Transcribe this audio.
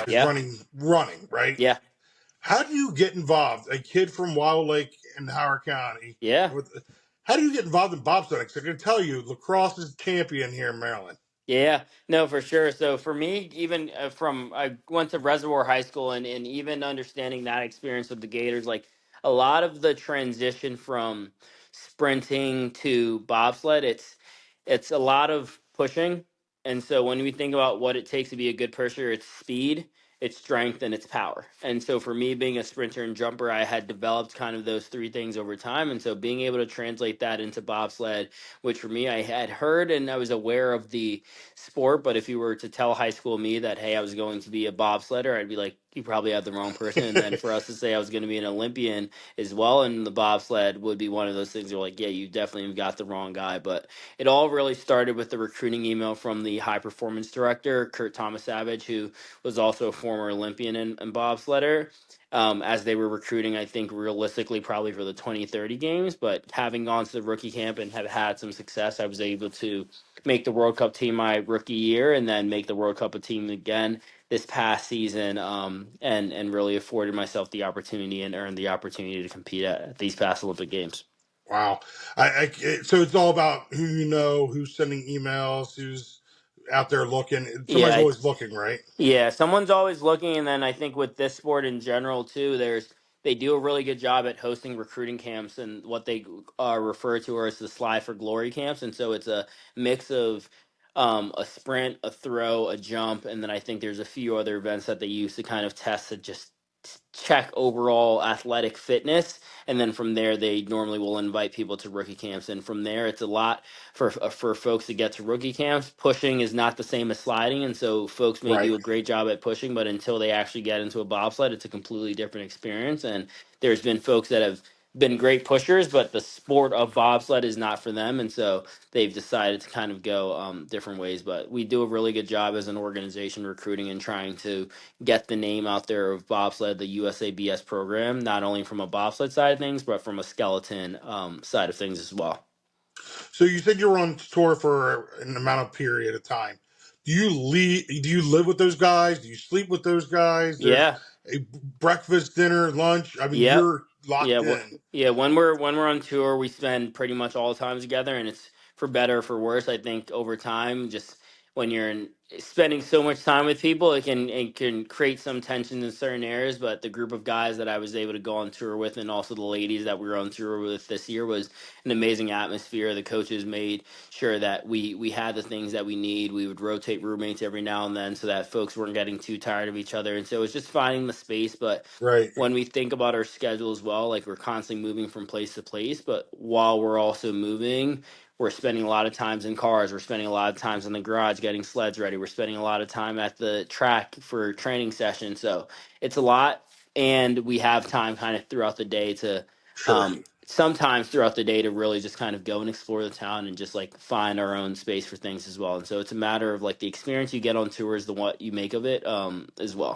is Yeah. running, right? Yeah. How do you get involved? A kid from Wild Lake in Howard County. Yeah. How do you get involved in bobsledding? Because I can tell you, lacrosse is champion here in Maryland. Yeah, no, for sure. So for me, even from I went to Reservoir High School, and even understanding that experience with the Gators, like a lot of the transition from sprinting to bobsled, it's a lot of pushing. And so when we think about what it takes to be a good pusher, it's speed, it's strength, and it's power. And so for me, being a sprinter and jumper, I had developed kind of those three things over time. And so being able to translate that into bobsled, which for me, I had heard and I was aware of the sport, but if you were to tell high school me that, hey, I was going to be a bobsledder, I'd be like, you probably have the wrong person. And then for us to say I was going to be an Olympian as well in the bobsled would be one of those things where like, yeah, you definitely got the wrong guy. But it all really started with the recruiting email from the high performance director, Kurt Thomas Savage, who was also a former Olympian and bobsledder. As they were recruiting, I think realistically probably for the 2030 games, but having gone to the rookie camp and have had some success, I was able to make the World Cup team my rookie year, and then make the World Cup a team again this past season, and really afforded myself the opportunity and earned the opportunity to compete at these past Olympic Games. Wow. So it's all about who you know, who's sending emails, who's out there looking. Somebody's Yeah, always looking, right? yeah, someone's always looking, and then I think with this sport in general too, they do a really good job at hosting recruiting camps, and what they refer to as the Sly for Glory camps, and so it's a mix of a sprint, a throw, a jump, and then I think there's a few other events that they use to kind of test to just check overall athletic fitness, and then from there they normally will invite people to rookie camps, and from there it's a lot for folks to get to rookie camps. Pushing is not the same as sliding, and so folks may Right. do a great job at pushing, but until they actually get into a bobsled, it's a completely different experience. And there's been folks that have been great pushers, but the sport of bobsled is not for them, and so they've decided to kind of go different ways. But we do a really good job as an organization recruiting and trying to get the name out there of bobsled, the USABS program, not only from a bobsled side of things, but from a skeleton side of things as well. So you said you were on tour for an amount of period of time. Do you live with those guys? Do you sleep with those guys? There's Yeah. a breakfast, dinner, lunch. I mean, Yep. you're Yeah. locked in. Yeah. When we're on tour, we spend pretty much all the time together, and it's for better or for worse. I think over time, just when spending so much time with people, it can create some tension in certain areas. But the group of guys that I was able to go on tour with, and also the ladies that we were on tour with this year, was an amazing atmosphere. The coaches made sure that we had the things that we need. We would rotate roommates every now and then so that folks weren't getting too tired of each other, and so it was just finding the space. But Right. when we think about our schedule as well, like we're constantly moving from place to place, but while we're also moving, we're spending a lot of times in cars. We're spending a lot of times in the garage getting sleds ready. We're spending a lot of time at the track for training sessions. So it's a lot, and we have time kind of throughout the day to, Sure. sometimes throughout the day to really just kind of go and explore the town and just like find our own space for things as well. And so it's a matter of like the experience you get on tour is the what you make of it, as well.